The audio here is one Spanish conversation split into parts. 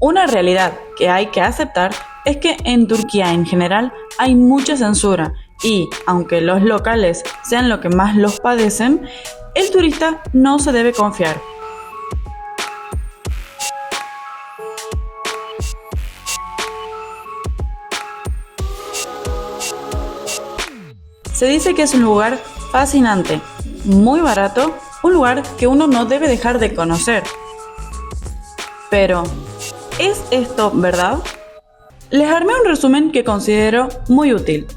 Una realidad que hay que aceptar es que en Turquía en general hay mucha censura y, aunque los locales sean lo que más los padecen, el turista no se debe confiar. Se dice que es un lugar fascinante, muy barato, un lugar que uno no debe dejar de conocer. Pero, ¿es esto verdad? Les armé un resumen que considero muy útil.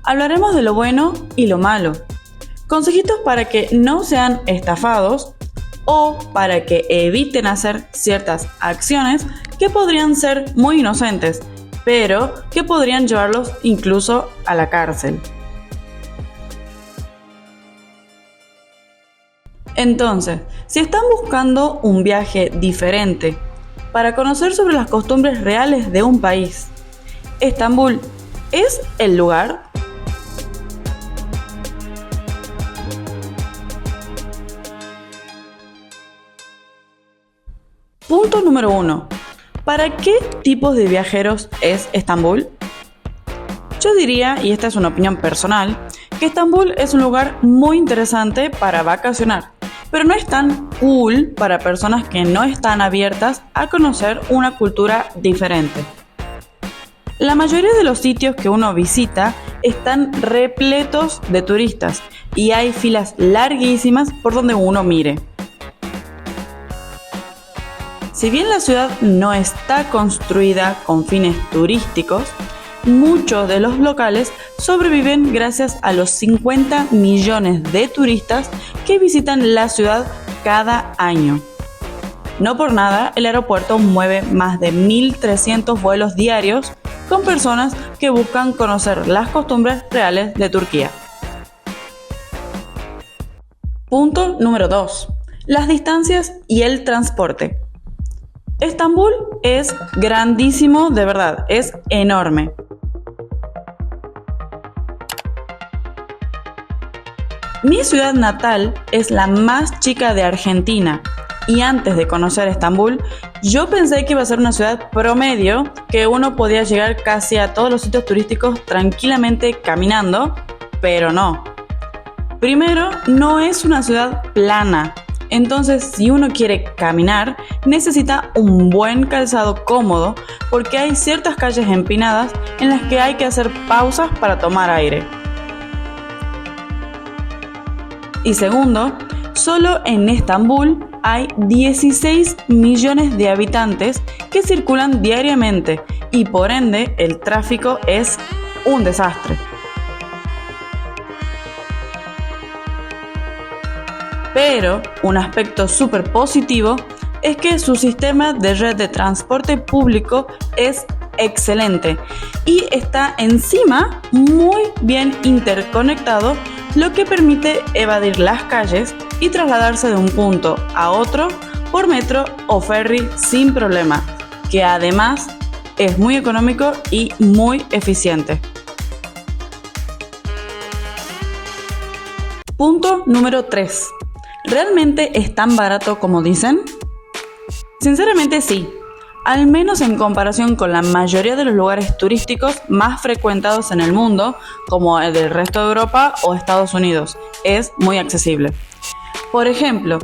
Hablaremos de lo bueno y lo malo. Consejitos para que no sean estafados o para que eviten hacer ciertas acciones que podrían ser muy inocentes, pero que podrían llevarlos incluso a la cárcel. Entonces, si están buscando un viaje diferente para conocer sobre las costumbres reales de un país, ¿Estambul es el lugar? Punto número 1. ¿Para qué tipos de viajeros es Estambul? Yo diría, y esta es una opinión personal, que Estambul es un lugar muy interesante para vacacionar, pero no es tan cool para personas que no están abiertas a conocer una cultura diferente. La mayoría de los sitios que uno visita están repletos de turistas y hay filas larguísimas por donde uno mire. Si bien la ciudad no está construida con fines turísticos, muchos de los locales sobreviven gracias a los 50 millones de turistas que visitan la ciudad cada año. No por nada, el aeropuerto mueve más de 1.300 vuelos diarios con personas que buscan conocer las costumbres reales de Turquía. Punto número 2. Las distancias y el transporte. Estambul es grandísimo, de verdad, es enorme. Mi ciudad natal es la más chica de Argentina y antes de conocer Estambul, yo pensé que iba a ser una ciudad promedio, que uno podía llegar casi a todos los sitios turísticos tranquilamente caminando, pero no. Primero, no es una ciudad plana, entonces si uno quiere caminar, necesita un buen calzado cómodo porque hay ciertas calles empinadas en las que hay que hacer pausas para tomar aire. Y segundo, solo en Estambul hay 16 millones de habitantes que circulan diariamente y por ende el tráfico es un desastre. Pero un aspecto súper positivo es que su sistema de red de transporte público es excelente y está encima muy bien interconectado, lo que permite evadir las calles y trasladarse de un punto a otro por metro o ferry sin problema, que además es muy económico y muy eficiente. Punto número 3. ¿Realmente es tan barato como dicen? Sinceramente sí, al menos en comparación con la mayoría de los lugares turísticos más frecuentados en el mundo, como el del resto de Europa o Estados Unidos, es muy accesible. Por ejemplo,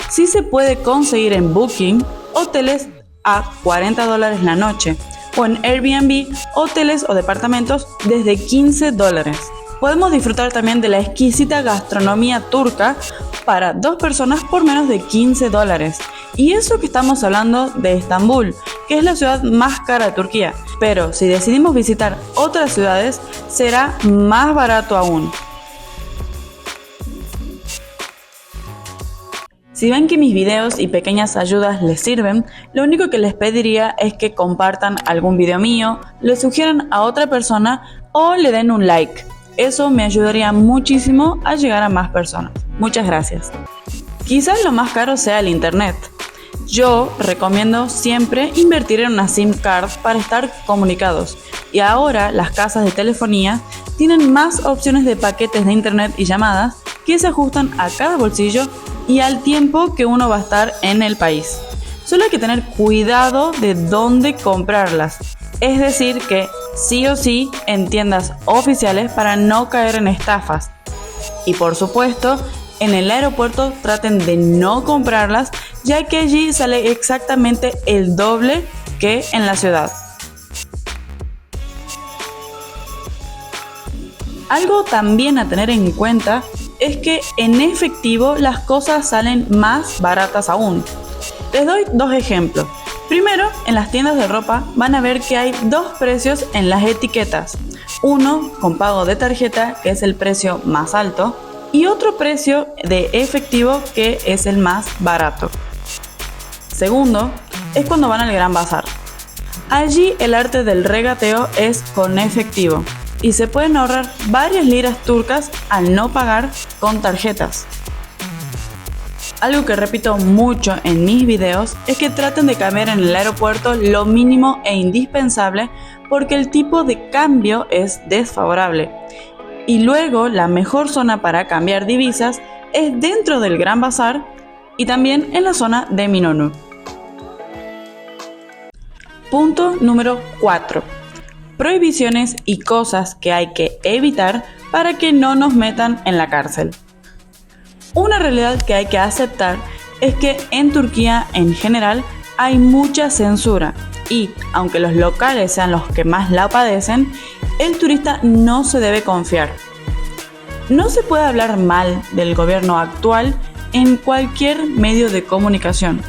sí se puede conseguir en Booking hoteles a $40 la noche o en Airbnb hoteles o departamentos desde $15. Podemos disfrutar también de la exquisita gastronomía turca para 2 personas por menos de $15. Y eso que estamos hablando de Estambul, que es la ciudad más cara de Turquía. Pero si decidimos visitar otras ciudades, será más barato aún. Si ven que mis videos y pequeñas ayudas les sirven, lo único que les pediría es que compartan algún video mío, le sugieran a otra persona o le den un like. Eso me ayudaría muchísimo a llegar a más personas. Muchas gracias. Quizás lo más caro sea el internet. Yo recomiendo siempre invertir en una SIM card para estar comunicados. Y ahora las casas de telefonía tienen más opciones de paquetes de internet y llamadas que se ajustan a cada bolsillo y al tiempo que uno va a estar en el país. Solo hay que tener cuidado de dónde comprarlas. Es decir que sí o sí en tiendas oficiales para no caer en estafas. Y por supuesto, en el aeropuerto traten de no comprarlas, ya que allí sale exactamente el doble que en la ciudad. Algo también a tener en cuenta es que en efectivo las cosas salen más baratas aún. Les doy dos ejemplos. Primero, en las tiendas de ropa van a ver que hay dos precios en las etiquetas. Uno con pago de tarjeta, que es el precio más alto, y otro precio de efectivo, que es el más barato. Segundo, es cuando van al Gran Bazar. Allí el arte del regateo es con efectivo y se pueden ahorrar varias liras turcas al no pagar con tarjetas. Algo que repito mucho en mis videos es que traten de cambiar en el aeropuerto lo mínimo e indispensable, porque el tipo de cambio es desfavorable. Y luego la mejor zona para cambiar divisas es dentro del Gran Bazar y también en la zona de Minonu. Punto número 4. Prohibiciones y cosas que hay que evitar para que no nos metan en la cárcel. Una realidad que hay que aceptar es que en Turquía en general hay mucha censura y, aunque los locales sean los que más la padecen, el turista no se debe confiar. No se puede hablar mal del gobierno actual en cualquier medio de comunicación,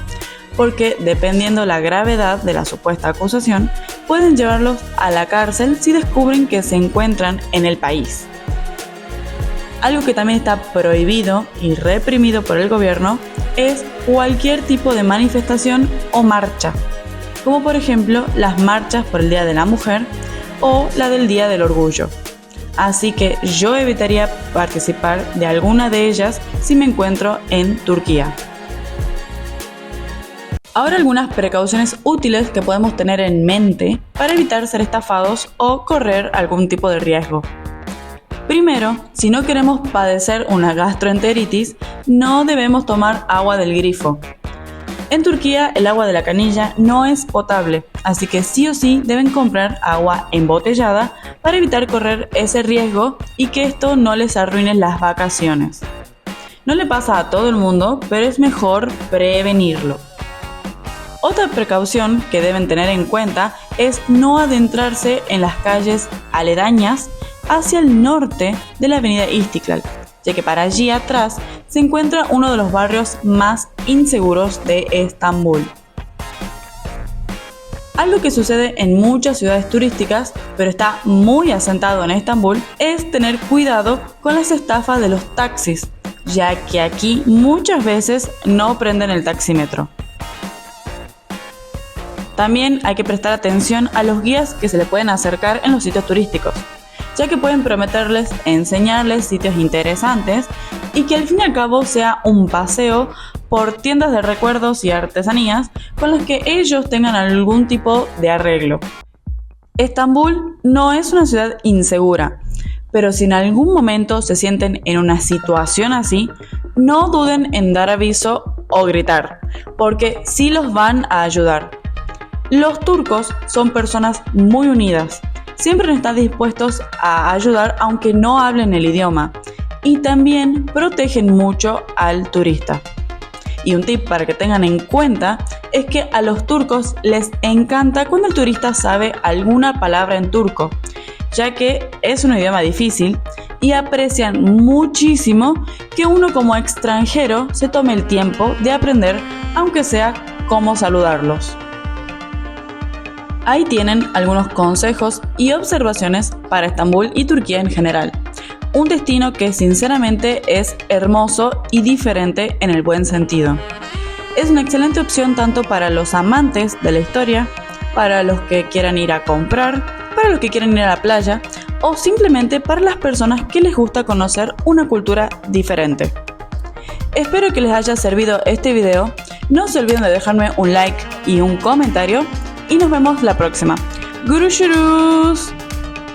porque dependiendo la gravedad de la supuesta acusación, pueden llevarlos a la cárcel si descubren que se encuentran en el país. Algo que también está prohibido y reprimido por el gobierno es cualquier tipo de manifestación o marcha, como por ejemplo las marchas por el Día de la Mujer o la del Día del Orgullo. Así que yo evitaría participar de alguna de ellas si me encuentro en Turquía. Ahora algunas precauciones útiles que podemos tener en mente para evitar ser estafados o correr algún tipo de riesgo. Primero, si no queremos padecer una gastroenteritis, no debemos tomar agua del grifo. En Turquía, el agua de la canilla no es potable, así que sí o sí deben comprar agua embotellada para evitar correr ese riesgo y que esto no les arruine las vacaciones. No le pasa a todo el mundo, pero es mejor prevenirlo. Otra precaución que deben tener en cuenta es no adentrarse en las calles aledañas hacia el norte de la avenida Istiklal, ya que para allí atrás se encuentra uno de los barrios más inseguros de Estambul. Algo que sucede en muchas ciudades turísticas, pero está muy asentado en Estambul, es tener cuidado con las estafas de los taxis, ya que aquí muchas veces no prenden el taxímetro. También hay que prestar atención a los guías que se le pueden acercar en los sitios turísticos, ya que pueden prometerles enseñarles sitios interesantes y que al fin y al cabo sea un paseo por tiendas de recuerdos y artesanías con las que ellos tengan algún tipo de arreglo. Estambul no es una ciudad insegura, pero si en algún momento se sienten en una situación así, no duden en dar aviso o gritar, porque sí los van a ayudar. Los turcos son personas muy unidas. Siempre están dispuestos a ayudar aunque no hablen el idioma, y también protegen mucho al turista. Y un tip para que tengan en cuenta es que a los turcos les encanta cuando el turista sabe alguna palabra en turco, ya que es un idioma difícil y aprecian muchísimo que uno como extranjero se tome el tiempo de aprender, aunque sea cómo saludarlos. Ahí tienen algunos consejos y observaciones para Estambul y Turquía en general. Un destino que sinceramente es hermoso y diferente en el buen sentido. Es una excelente opción tanto para los amantes de la historia, para los que quieran ir a comprar, para los que quieran ir a la playa o simplemente para las personas que les gusta conocer una cultura diferente. Espero que les haya servido este video. No se olviden de dejarme un like y un comentario. Y nos vemos la próxima. Görüşürüz.